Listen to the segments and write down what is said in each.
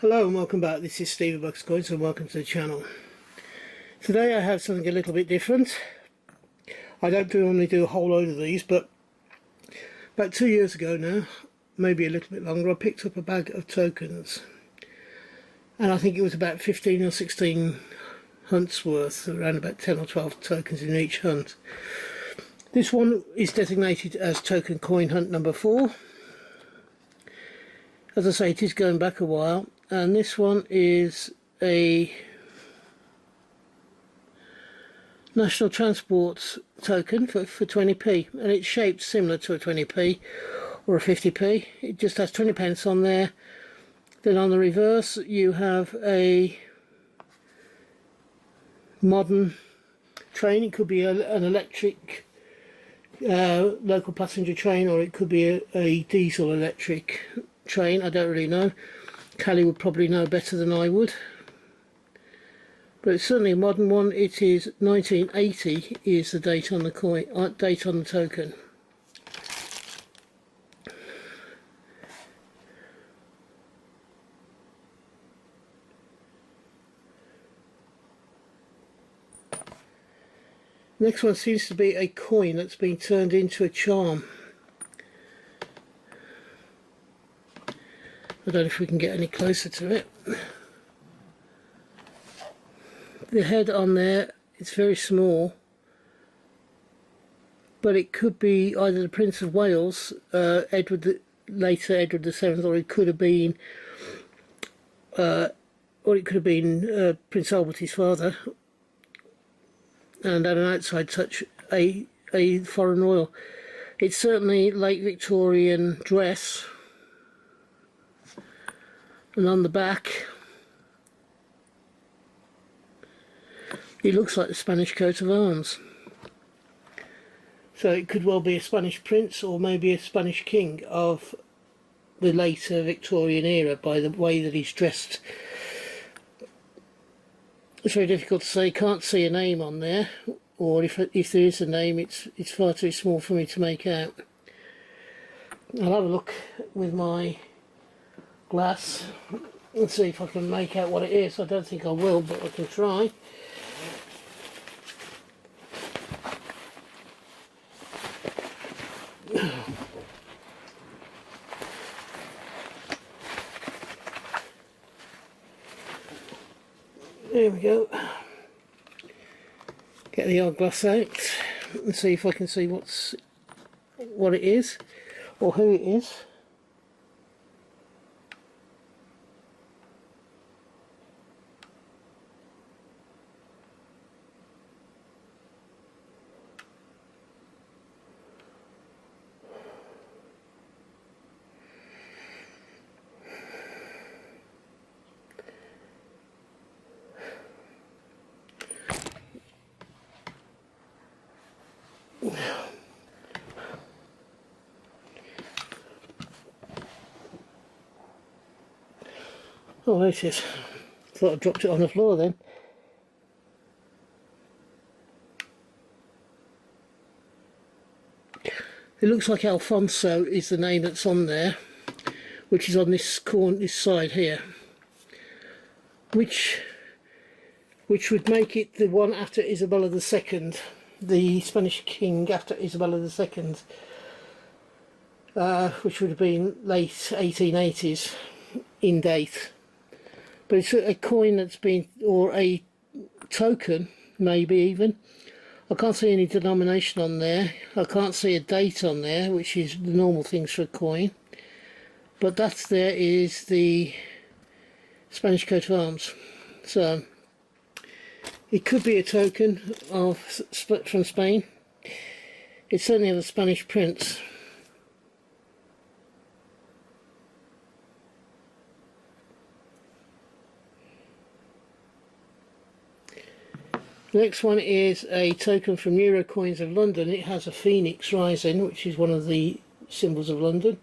Hello and welcome back. This is Steve Bucks Coins and welcome to the channel. Today I have something a little bit different. I don't normally do a whole load of these, but about 2 years ago now, maybe a little bit longer, I picked up a bag of tokens, and I think it was about 15 or 16 hunts worth, around about 10 or 12 tokens in each hunt. This one is designated as token coin hunt number 4. As I say, it is going back a while, and this one is a national transport token for 20p, and it's shaped similar to a 20p or a 50p. It just has 20 pence on there. Then on the reverse you have a modern train. It could be an electric local passenger train, or it could be a diesel electric train. I don't really know. Callie would probably know better than I would, but it's certainly a modern one. It is 1980 is the date on the coin, date on the token. Next one seems to be a coin that's been turned into a charm. I don't know if we can get any closer to it. The head on there, it's very small, but it could be either the Prince of Wales, later Edward VII, or it could have been Prince Albert, his father, and at an outside touch a foreign royal. It's certainly late Victorian dress. And on the back, it looks like the Spanish coat of arms. So it could well be a Spanish prince or maybe a Spanish king of the later Victorian era by the way that he's dressed. It's very difficult to say. Can't see a name on there, or if there is a name, it's far too small for me to make out. I'll have a look with my glass and see if I can make out what it is. I don't think I will, but I can try. There we go. Get the old glass out and see if I can see what it is or who it is. Oh, there it is. Thought I dropped it on the floor then. It looks like Alfonso is the name that's on there, which is on this side here, which would make it the one after Isabella II, the Spanish king after Isabella II, which would have been late 1880s in date. But it's a coin that's been, or a token maybe even. I can't see any denomination on there. I can't see a date on there, which is the normal things for a coin. But that there is the Spanish coat of arms. So it could be a token from Spain. It's certainly of a Spanish prince. The next one is a token from Euro Coins of London. It has a phoenix rising, which is one of the symbols of London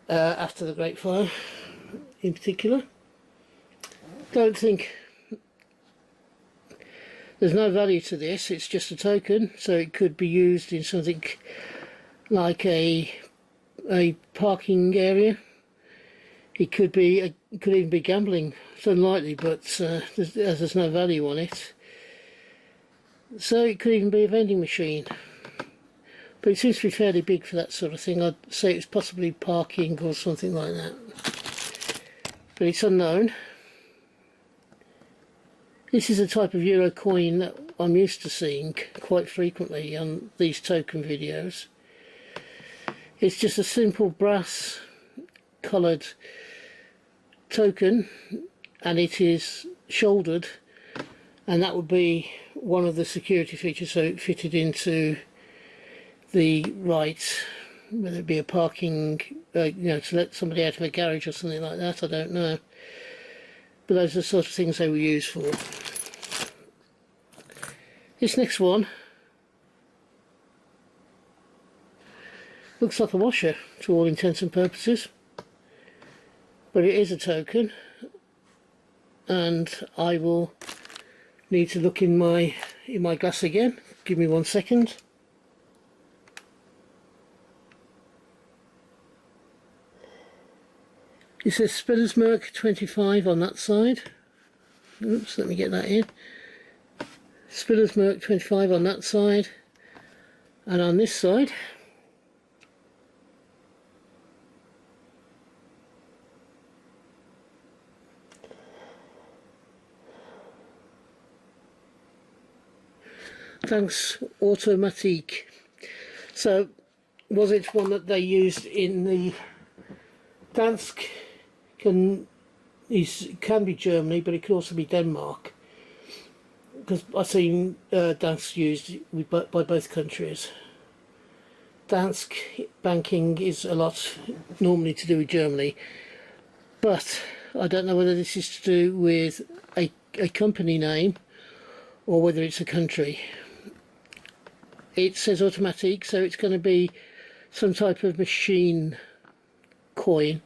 after the Great Fire in particular. Don't think there's no value to this, it's just a token, so it could be used in something like a parking area. It could be, it could even be gambling. It's unlikely, but there's no value on it. So it could even be a vending machine. But it seems to be fairly big for that sort of thing. I'd say it's possibly parking or something like that. But it's unknown. This is a type of euro coin that I'm used to seeing quite frequently on these token videos. It's just a simple brass coloured token, and it is shouldered, and that would be one of the security features, so it fitted into the right, whether it be a parking, you know, to let somebody out of a garage or something like that, I don't know. But those are the sort of things they were used for. This next one looks like a washer to all intents and purposes, but it is a token, and I will need to look in my glass again. Give me 1 second. It says Spillersmerk 25 on that side. Oops, let me get that in. Spillersmerk 25 on that side, and on this side Thanks Automatique. So was it one that they used in the Dansk? Can be Germany, but it could also be Denmark, because I've seen Dansk used by both countries. Dansk banking is a lot normally to do with Germany, but I don't know whether this is to do with a company name or whether it's a country. It says automatic, so it's going to be some type of machine coin.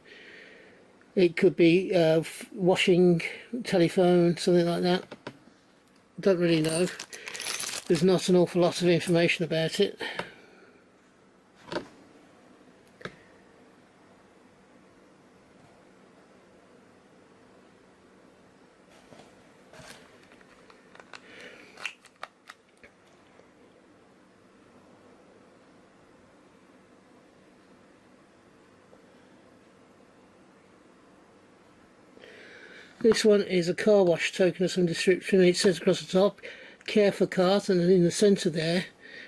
It could be washing, telephone, something like that. Don't really know. There's not an awful lot of information about it. This one is a car wash token of some description. It says across the top, care for cart, and then in the centre there,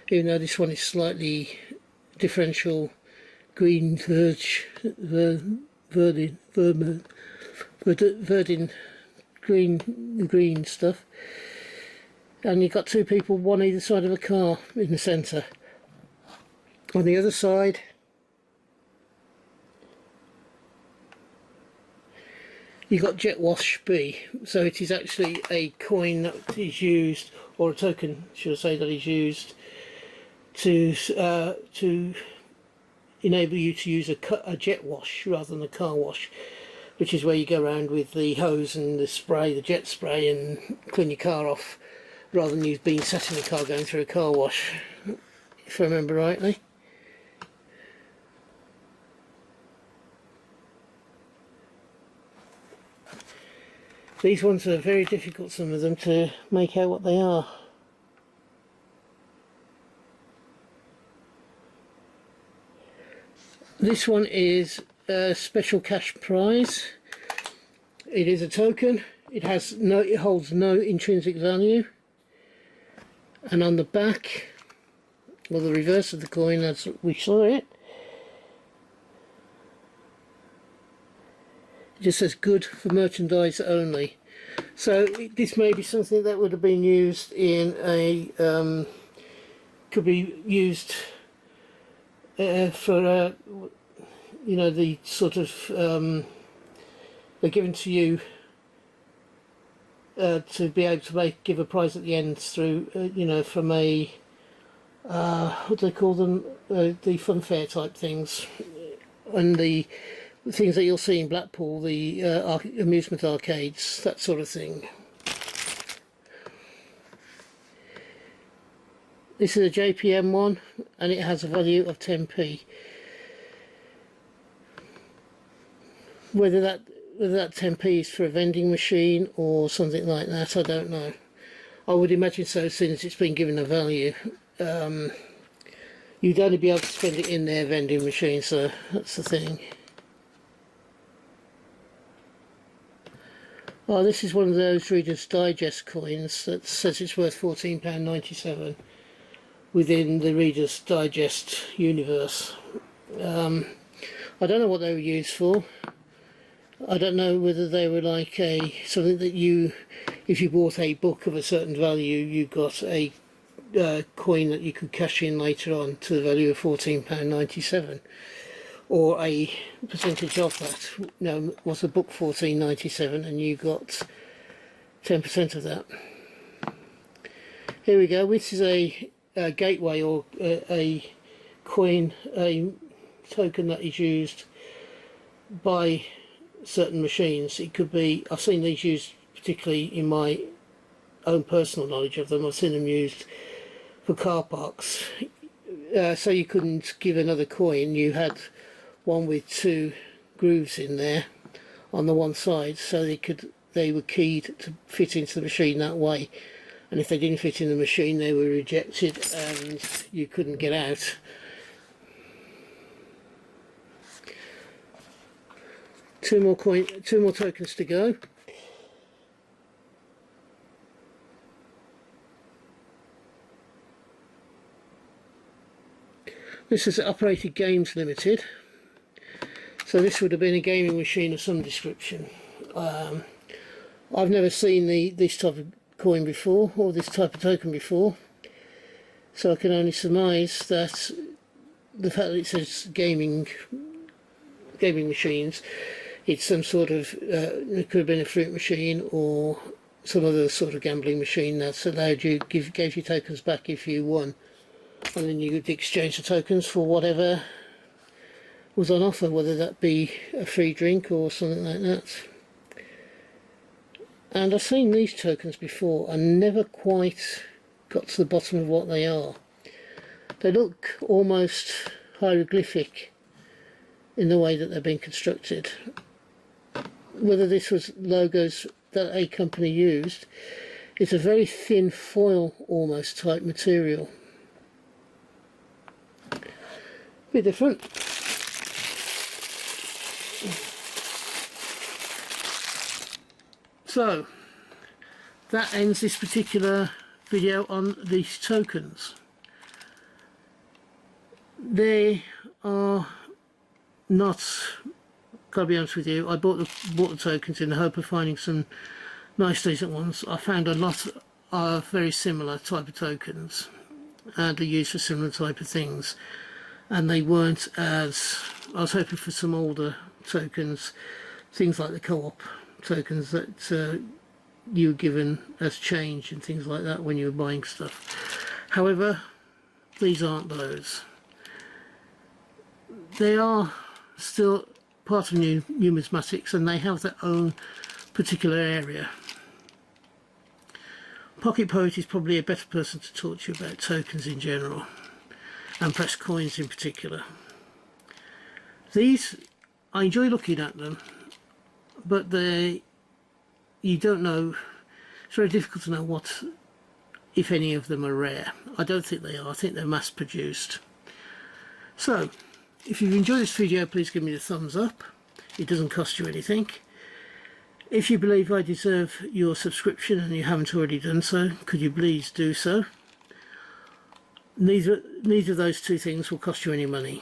even though this one is slightly differential green verdin green stuff, and you've got two people, one either side of a car in the centre. On the other side you've got Jet Wash B, so it is actually a coin that is used, or a token should I say, that is used to enable you to use a jet wash rather than a car wash, which is where you go around with the hose and the spray, the jet spray, and clean your car off, rather than you being sat in the car going through a car wash, if I remember rightly. These ones are very difficult, some of them, to make out what they are. This one is a special cash prize. It is a token. It holds no intrinsic value. And on the back, or the reverse of the coin as we saw it, it just says good for merchandise only. So this may be something that would have been used in a could be used for you know, the sort of they're given to you to be able to give a prize at the end through you know, from a what do they call them, the fun fair type things, and the things that you'll see in Blackpool, the amusement arcades, that sort of thing. This is a JPM one, and it has a value of 10p. Whether that 10p is for a vending machine or something like that, I don't know. I would imagine so, since it's been given a value. You'd only be able to spend it in their vending machine, so that's the thing. Oh, this is one of those Reader's Digest coins that says it's worth £14.97 within the Reader's Digest universe. I don't know what they were used for. I don't know whether they were like something that if you bought a book of a certain value, you got a coin that you could cash in later on to the value of £14.97, or a percentage of that. No, was a book £14.97 and you got 10% of that. Here we go. This is a gateway, or a coin, a token that is used by certain machines. It could be, I've seen these used particularly in my own personal knowledge of them. I've seen them used for car parks. So you couldn't give another coin, you had one with two grooves in there on the one side, so they were keyed to fit into the machine that way, and if they didn't fit in the machine they were rejected and you couldn't get out. Two more tokens to go. This is Operated Games Limited. So this would have been a gaming machine of some description. I've never seen this type of coin before, or this type of token before. So I can only surmise that the fact that it says gaming machines, it's some sort of, it could have been a fruit machine or some other sort of gambling machine that's allowed you, gave you tokens back if you won, and then you could exchange the tokens for whatever was on offer, whether that be a free drink or something like that. And I've seen these tokens before and never quite got to the bottom of what they are. They look almost hieroglyphic in the way that they've been constructed. Whether this was logos that a company used, it's a very thin foil almost type material. A bit different. So that ends this particular video on these tokens. They are not, gotta be honest with you, I bought the tokens in the hope of finding some nice decent ones. I found a lot of very similar type of tokens, and they're used for similar type of things, and they weren't as, I was hoping for some older tokens, things like the co-op tokens that you were given as change and things like that when you were buying stuff. However, these aren't those. They are still part of numismatics, and they have their own particular area. Pocket Poet is probably a better person to talk to you about tokens in general, and press coins in particular. These, I enjoy looking at them, but you don't know, it's very difficult to know what, if any of them are rare. I don't think they are, I think they're mass produced. So, if you've enjoyed this video, please give me a thumbs up. It doesn't cost you anything. If you believe I deserve your subscription and you haven't already done so, could you please do so? Neither of those two things will cost you any money.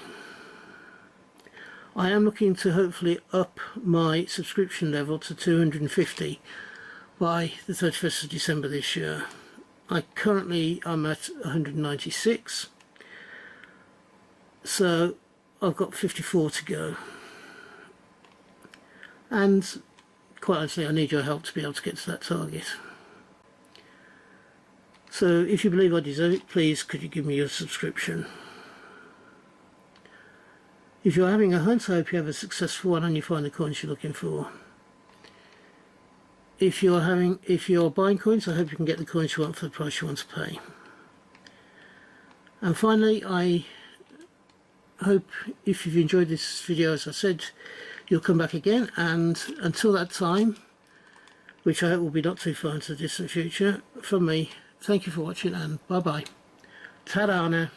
I am looking to hopefully up my subscription level to 250 by the 31st of December this year. Currently I'm at 196, so I've got 54 to go, and quite honestly I need your help to be able to get to that target. So if you believe I deserve it, please could you give me your subscription. If you're having a hunt, I hope you have a successful one and you find the coins you're looking for. If you're buying coins, I hope you can get the coins you want for the price you want to pay. And finally, I hope if you've enjoyed this video, as I said, you'll come back again, and until that time, which I hope will be not too far into the distant future, from me, thank you for watching, and bye bye. Ta-da now.